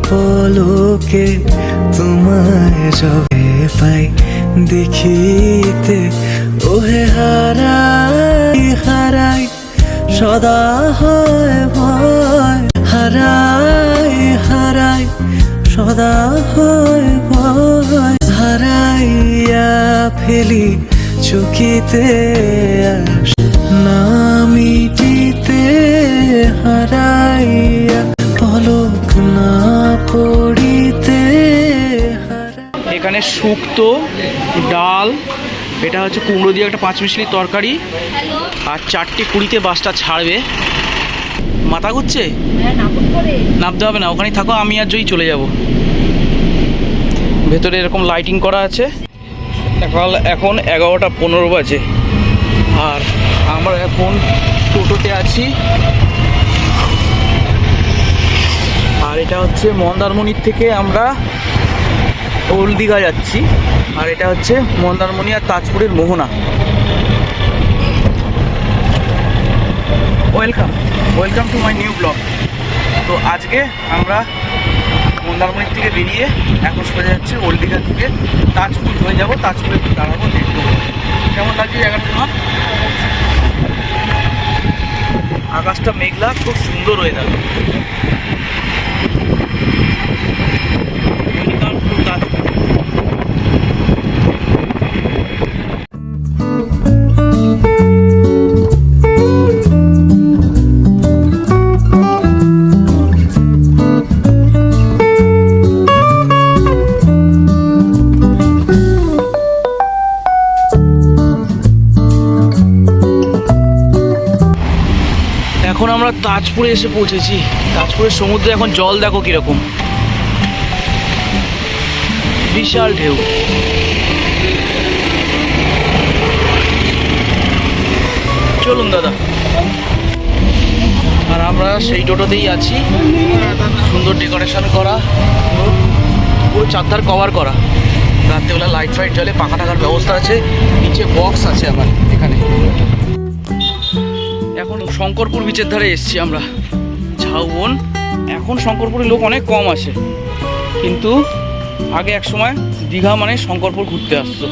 পলকে তোমায় যবে পাই দেখিতে, ওহে হারাই হারাই সদা হয় ভয়, হারাই হারাই সদা হয় ভয়, হারাইয়া ফেলি চকিতে না মিটিতে, হারাইয়া পলক না পড়িতে। এখানে শুক্তো ডাল, এটা হচ্ছে কুমড়ো দিয়ে একটা 5 মিশালি তরকারি, আর 4:20 বাসটা ছাড়বে। মাথা ঘুরছে? নামতে হবে না, ওখানেই থাকো, আমি আর জয়ী চলে যাব। ভেতরে এরকম লাইটিং করা আছে। এখন 11:15 বাজে, আর আমরা এখন টোটোতে আছি। আর এটা হচ্ছে মন্দারমণির থেকে আমরা ওল্ড দীঘা যাচ্ছি, আর এটা হচ্ছে মন্দারমণি আর তাজপুরের মোহনা। Welcome to my new blog. তো আজকে আমরা মন্দারমণির থেকে বেরিয়ে এখন সোজা যাচ্ছে ওল্ড দীঘা থেকে তাজপুর হয়ে যাবো, তাজপুরে দাঁড়াবো, দেখবো কেমন লাগছে জায়গাটা তোমার। আকাশটা মেঘলা, খুব সুন্দর ওয়েদার। এখন আমরা তাজপুরে এসে পৌঁছেছি। তাজপুরের সমুদ্রে এখন জল দেখো কিরকম, বিশাল ঢেউ। চলুন দাদা। আর আমরা সেই টোটোতেই আছি, সুন্দর ডেকোরেশন করা, পুরো চারধার কভার করা। রাত্রেবেলা লাইট ফাইট জ্বলে, পাখা থাকার ব্যবস্থা আছে, নিচে বক্স আছে আবার এখানে। এখন শঙ্করপুর বিচের ধারে এসেছি আমরা, ঝাউবন। এখন শঙ্করপুরের লোক অনেক কম আসে, কিন্তু আগে এক সময় দীঘা মানে শঙ্করপুর ঘুরতে আসতো,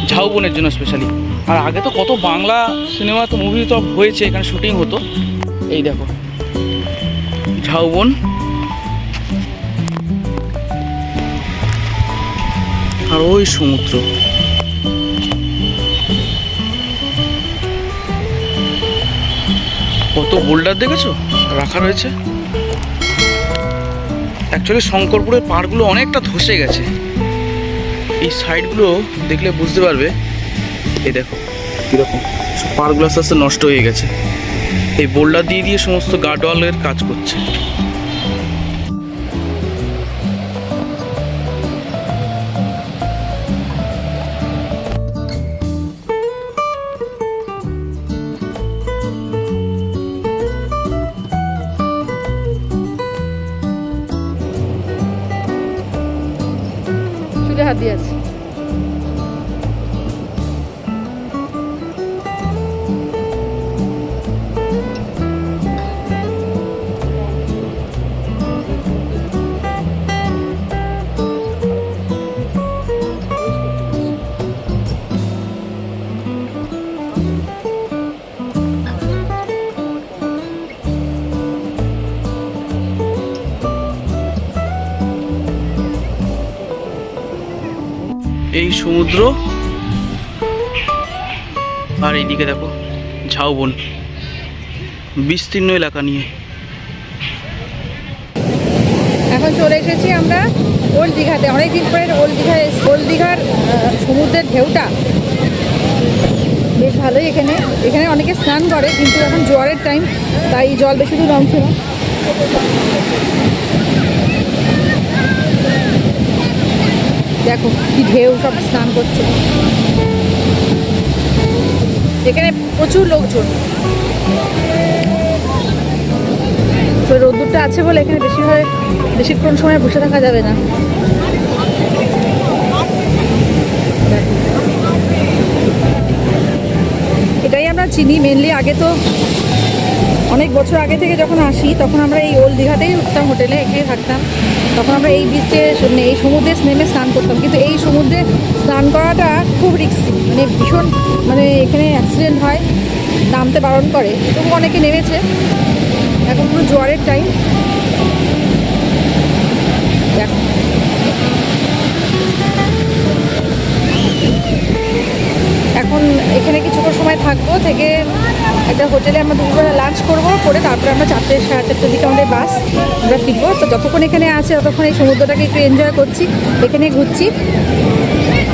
ঝাউবনের জন্য স্পেশালি। আর আগে তো কত বাংলা সিনেমা তো মুভি তো হয়েছে, এখানে শুটিং হতো। এই দেখো ঝাউবন, আর ওই সমুদ্র। কত বোল্ডার দেখেছো রাখা রয়েছে। অ্যাকচুয়ালি শঙ্করপুরের পাড়গুলো অনেকটা ধসে গেছে, এই সাইডগুলো দেখলে বুঝতে পারবে। এই দেখো কীরকম সব পাড়গুলো আস্তে আস্তে নষ্ট হয়ে গেছে, এই বোল্ডার দিয়ে দিয়ে সমস্ত গার্ডওয়ালের কাজ করছে। হাত দিয়ে আছে। এই সমুদ্র, আর এইদিকে দেখো ঝাউবন, বিস্তীর্ণ এলাকা নিয়ে। এখন চলে এসেছি আমরা ওল্ড দীঘাতে। অনেকদিন পরে ওল্ড দীঘার সমুদ্রের ঢেউটা বেশ ভালোই। এখানে অনেকে স্নান করে, কিন্তু এখন জোয়ারের টাইম, তাই জল বেশি দূর নামছে না। দেখো কি ঢেউ, সব স্নান করছে। এখানে প্রচুর লোকজন, তো রোদ্দুরটা আছে বলে এখানে বেশিক্ষণ সময় বসে থাকা যাবে না। এটাই আমরা চিনি মেনলি। আগে তো অনেক বছর আগে থেকে যখন আসি তখন আমরা এই ওল্ড দীঘাতেই উঠতাম, হোটেলে এখানেই থাকতাম। তখন আমরা এই বিচে এই সমুদ্রে নেমে স্নান করতাম, কিন্তু এই সমুদ্রে স্নান করাটা খুব রিস্কি, মানে ভীষণ, মানে এখানে অ্যাক্সিডেন্ট হয়, নামতে বারণ করে, তবু অনেকে নেমেছে। এখন পুরো জোয়ারের টাইম। এখন এখানে কিছুক্ষণ সময় থাকবো, থেকে একটা হোটেলে আমরা দুপুরবেলা লাঞ্চ করবো, করে তারপরে আমরা 4টে সাড়ে 4টের দিকে আমাদের বাস, আমরা ফিরবো। তো যতক্ষণ এখানে আছে ততক্ষণ এই সমুদ্রটাকে একটু এনজয় করছি, এখানে ঘুরছি।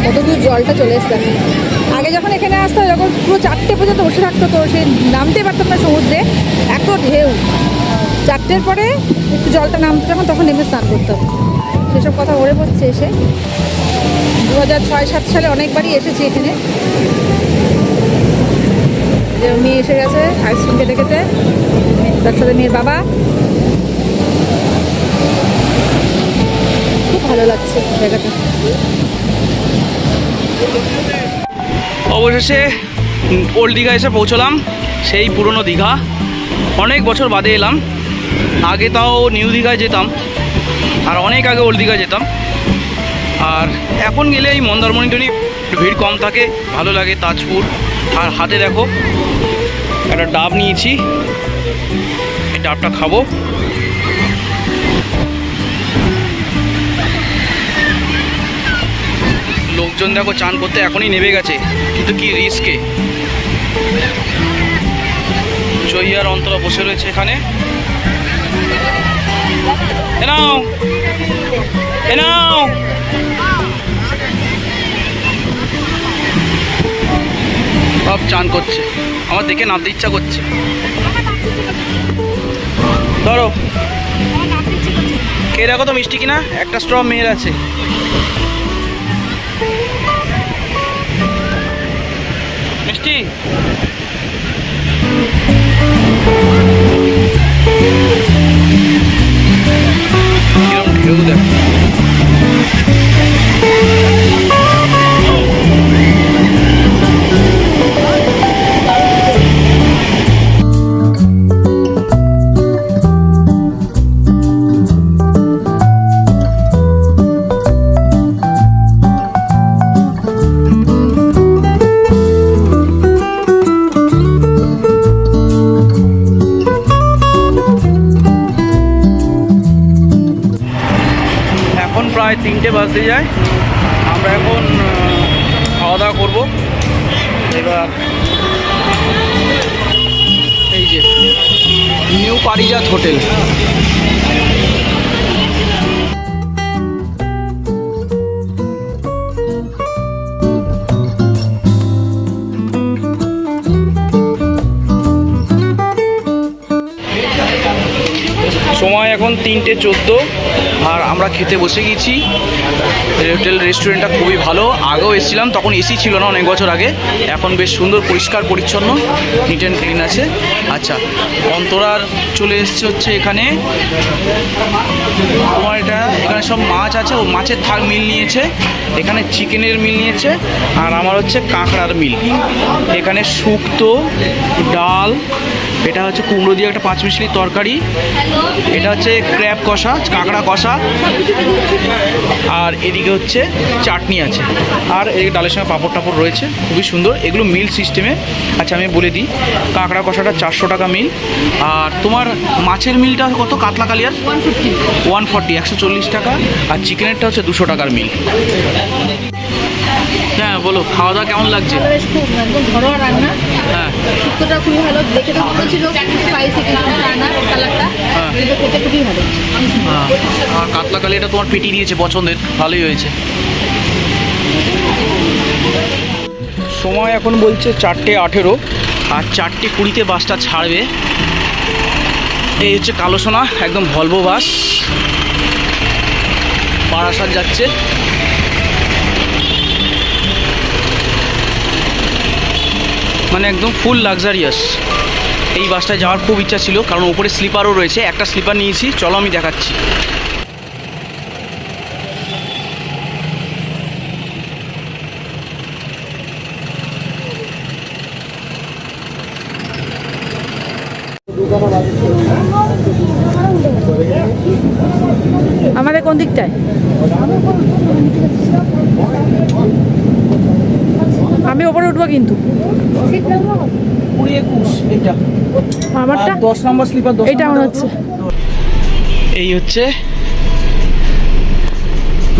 কতদূর জলটা চলে এসছে। আগে যখন এখানে আসতাম, যখন পুরো 4টে পর্যন্ত বসে থাকতো, তো সে নামতে পারতাম না সমুদ্রে, এত ঢেউ। 4টের পরে একটু জলটা নামতো যখন, তখন নেমে স্নান করতাম। সেসব কথা মনে পড়ছে এসে। 2006-07 সালে অনেকবারই এসেছি এখানে। যে মেয়ে এসে গেছে আইসক্রিম খেতে খেতে, তার সাথে মেয়ের বাবা। খুব ভালো লাগছে জায়গাটা। অবশেষে ওল্ড দীঘা এসে পৌঁছলাম, সেই পুরনো দীঘা। অনেক বছর বাদে এলাম, আগে তাও নিউ দীঘায় যেতাম, আর অনেক আগে ওল্ড দীঘা যেতাম। আর এখন গেলে এই মন্দারমণিটনি ভিড় কম থাকে, ভালো লাগে। তাজপুর, আর হাতে দেখো একটা ডাব নিয়েছি, এই ডাবটা খাবো। লোকজন দেখো চান করতে এখনই নেমে গেছে, কিন্তু কি রিস্কে। জয়ী আর অন্তরা বসে রয়েছে এখানে। এ নাও, এ নাও। সব চান করছে, আমার দেখে নামতে ইচ্ছা করছে। ধরো, খেয়ে দেখো তো মিষ্টি কিনা। একটা স্ট্র মেয়ের আছে। মিষ্টি কিরম ঢেউ দেখো। প্রায় 3টে বাজতে যায়। আমরা এখন খাওয়া দাওয়া করবো। এবার এই যে নিউ পারিজাত হোটেল, সময় এখন 3:14, আর আমরা খেতে বসে গেছি। হোটেল রেস্টুরেন্টটা খুবই ভালো। আগেও এসেছিলাম, তখন এসি ছিল না, অনেক বছর আগে। এখন বেশ সুন্দর, পরিষ্কার পরিচ্ছন্ন, নিট অ্যান্ড ক্লিন আছে। আচ্ছা, অন্তরার চলে এসছে হচ্ছে এখানে তোমার এখানে সব মাছ আছে, ও মাছের মিল নিয়েছে, এখানে চিকেনের মিল নিয়েছে, আর আমার হচ্ছে কাঁকড়ার মিল। এখানে শুক্তো, ডাল, এটা হচ্ছে কুমড়ো দিয়ে একটা 5 মিশালি তরকারি, এটা হচ্ছে ক্র্যাব কষা, কাঁকড়া কষা, আর এদিকে হচ্ছে চাটনি আছে, আর এদিকে ডালের সঙ্গে পাঁপড় টাপড় রয়েছে। খুবই সুন্দর, এগুলো মিল সিস্টেমে। আচ্ছা, আমি বলে দিই, কাঁকড়া কষাটা 400 টাকা মিল, আর তোমার মাছের মিলটা কত? কাতলা কালিয়ার 140, 140 টাকা, আর চিকেনেরটা হচ্ছে 200 টাকার মিল। হ্যাঁ বলো, খাওয়া দাওয়া কেমন লাগছে? খুব একদম ঘরোয়া রান্না। হ্যাঁ, শুক্তোটা খুবই ভালো, দেখে তো মনে ছিল স্পাইসি রান্না, কালারটা কিন্তু খেতে খুবই ভালো। আর কাতলা কালিয়াটা তোমার পেটি দিয়েছে পছন্দের, ভালোই হয়েছে। সময় এখন বলছে 4:18, আর 4:20 বাসটা ছাড়বে। এই হচ্ছে কালো সোনা, একদম ভলভো বাস, বারাসাত যাচ্ছে। মানে একদম ফুল লাক্সারিয়াস। এই বাসটায় যাওয়ার খুব ইচ্ছা ছিল, কারণ ওপরে স্লিপারও রয়েছে। একটা স্লিপার নিয়েছি, চলো আমি দেখাচ্ছি। আমাদের কোন দিকটায়? আমি ওপরে উঠবো কিন্তু। 20-21 এটা আমারটা 10 নম্বর স্লিপার। এইটা আমার হচ্ছে। এই হচ্ছে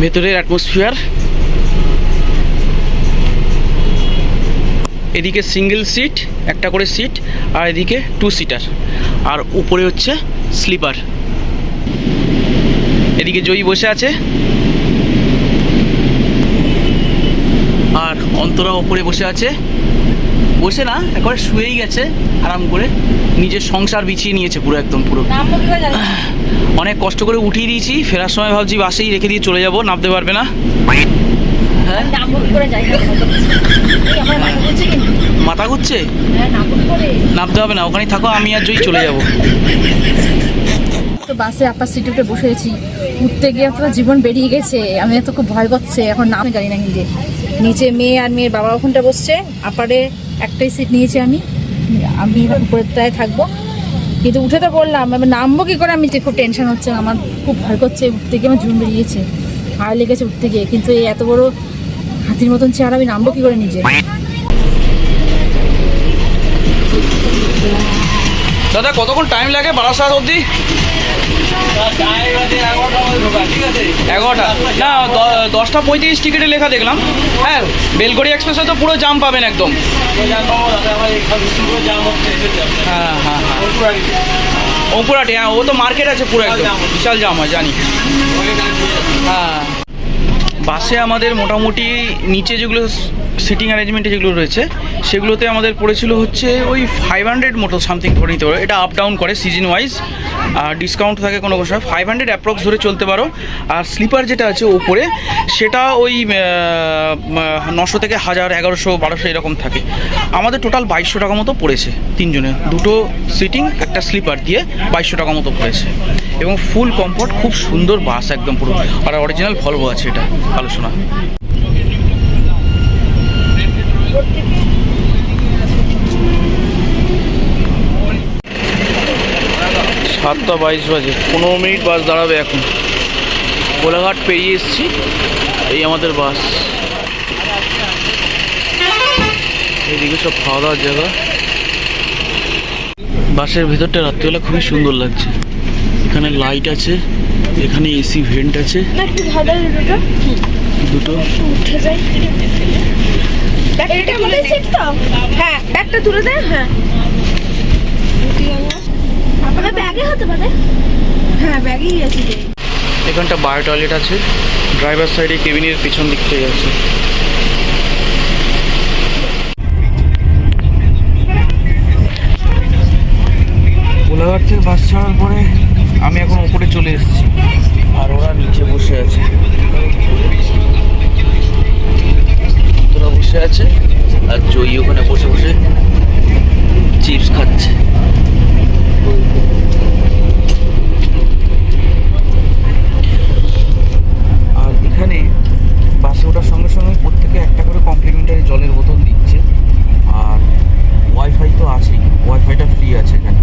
ভেতরের অ্যাটমসফিয়ার। এদিকে সিঙ্গেল সিট, একটা করে সিট, আর এদিকে 2 সিটার, আর উপরে হচ্ছে স্লিপার। এদিকে জয়ী বসে আছে, আর অন্তরা ওপরে বসে আছে। বসে না, একবারে শুয়েই গেছে আরাম করে, নিজের সংসার বিছিয়ে নিয়েছে পুরো, একদম পুরো। অনেক কষ্ট করে উঠিয়ে দিয়েছি, ফেরার সময় ভাবছি বাসেই রেখে দিয়ে চলে যাব, নামতে পারবে না। হ্যাঁ, মাথা ঘুরছে, নামতে হবে না, ওখানেই থাকো, আমি আর জয়ী চলে যাব। তো বাসে আপার সিটে উঠে বসেছি, উঠতে গিয়ে তো জীবন বেরিয়ে গেছে। আমি এত খুব ভয় করছে, এখন নাম জানি না কিন্তু। নিচে মেয়ে আর মেয়ের বাবা ওখানটা বসছে, আপারে একটাই সিট নিয়েছি আমি, আমি উপরেরটায় থাকবো। কিন্তু উঠে তো বললাম, আমি নামবো কী করে, আমি খুব টেনশন হচ্ছে, আমার খুব ভয় করছে। উঠতে গিয়ে আমার জীবন বেরিয়েছে, ভয় লেগেছে উঠতে গিয়ে। কিন্তু এই এত বড় হাতির মতন চেয়ার আমি নামবো কী করে নিজে। দাদা কতক্ষণ টাইম লাগে বারাসাত অবধি? 11টা না, 10:35 টিকিটে লেখা দেখলাম। হ্যাঁ, বেলগড়ি এক্সপ্রেসে তো পুরো জাম পাবেন একদম। হ্যাঁ হ্যাঁ হ্যাঁ, অঙ্কুরাটি, হ্যাঁ, ও তো মার্কেট আছে পুরো একদম, বিশাল জাম হয় জানি। হ্যাঁ, বাসে আমাদের মোটামুটি নিচে যেগুলো সিটিং অ্যারেঞ্জমেন্টে যেগুলো রয়েছে সেগুলোতে আমাদের পড়েছিল হচ্ছে ওই 500 মতো সামথিং ধরে নিতে পারো। এটা আপ ডাউন করে সিজন ওয়াইজ, আর ডিসকাউন্ট থাকে কোনো কোনো সময়। 500 অ্যাপ্রক্স ধরে চলতে পারো। আর স্লিপার যেটা আছে ওপরে, সেটা ওই 900 থেকে 1000, 1100, 1200 এরকম থাকে। আমাদের টোটাল 2200 টাকা মতো পড়েছে তিনজনে, দুটো সিটিং একটা স্লিপার দিয়ে 2200 টাকা মতো পড়েছে। এবং ফুল কমফর্ট, খুব সুন্দর বাস একদম পুরো। আর অরিজিনাল ভলভো আছে এটা, ভালো শোনা। 7:22 বাজে, 15 মিনিট বাস দাঁড়াবে এখন। কোলাঘাট পেরিয়ে এসেছি, এই আমাদের বাস। এইদিকে সব খাওয়া দাওয়ার জায়গা। বাসের ভেতরটা রাত্রিবেলা খুবই সুন্দর লাগছে। এখানে লাইট আছে, এখানে এসি ভেন্ট আছে দুটো। হ্যাঁ, ব্যাগটা তুলে দেয়। হ্যাঁ, আপনার ব্যাগে হতে পারে। হ্যাঁ, ব্যাগেই আছে। এখানটা বায়ো টয়লেট আছে, ড্রাইভার সাইডে কেবিনের পিছন দিক থেকে আছে। কোলাঘাট থেকে বাস ছাড়ার পরে আমি এখন উপরে চলে এসেছি, আর ওরা নিচে বসে আছে। তোরা বসে আছে, আর জয়ী ওখানে বসে বসে চিপস খাচ্ছে। আর এখানে বাসে ওঠার সঙ্গে সঙ্গে প্রত্যেকে একটা করে কমপ্লিমেন্টারি জলের বোতল দিচ্ছে। আর ওয়াইফাই তো আছেই, ওয়াইফাইটা ফ্রি আছে এখানে।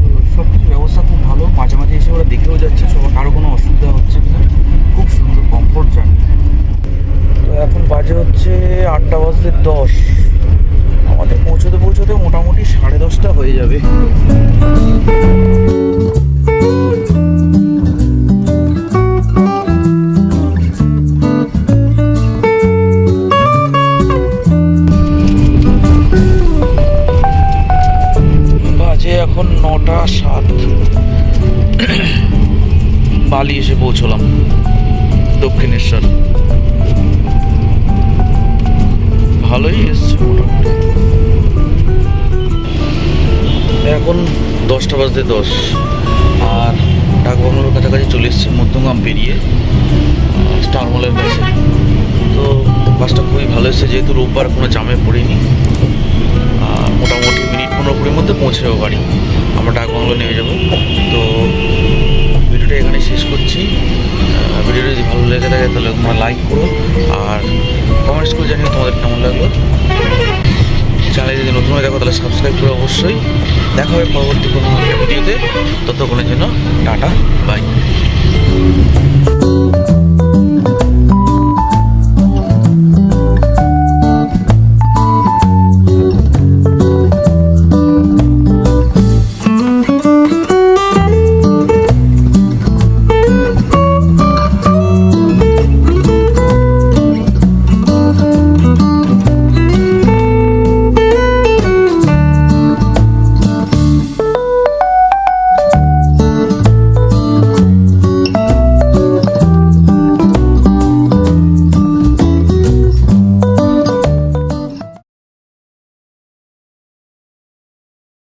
তো সব কিছু ব্যবস্থা খুব ভালো। মাঝে মাঝে এসে ওরা দেখেও যাচ্ছে সবার কারো কোনো অসুবিধা হচ্ছে কিনা। খুব সুন্দর কমফোর্ট জার্নি। তো এখন বাজে হচ্ছে 8:10। আমাদের পৌঁছতে পৌঁছতে মোটামুটি 10:30 হয়ে যাবে। বাজে এখন 9:07। বালি এসে পৌঁছলাম, দক্ষিণেশ্বর। ভালোই এসছে মোটামুটি। এখন 10:10, আর ডাকবাংলোর কাছাকাছি চলে এসেছি, মধ্যমগ্রাম পেরিয়ে স্টার মলের কাছে। তো বাসটা খুবই ভালো এসেছে, যেহেতু রোববার কোনো জামে পড়িনি। আর মোটামুটি মিনিট 15-20 মধ্যে পৌঁছে যাবো বাড়ি। আমরা ডাকবাংলো নেমে যাবো। তো ভিডিওটা এখানে শেষ করছি। ভিডিওটা যদি ভালো লেগে থাকে তাহলে তোমরা লাইক করো, আর কমেন্টস করে জানিও তোমাদের কেমন লাগলো। চ্যানেলে যদি নতুন হয়ে দেখো তাহলে সাবস্ক্রাইব করো অবশ্যই। দেখা হবে পরবর্তী কোনো ভিডিওতে। ততক্ষণের জন্য টাটা, বাই।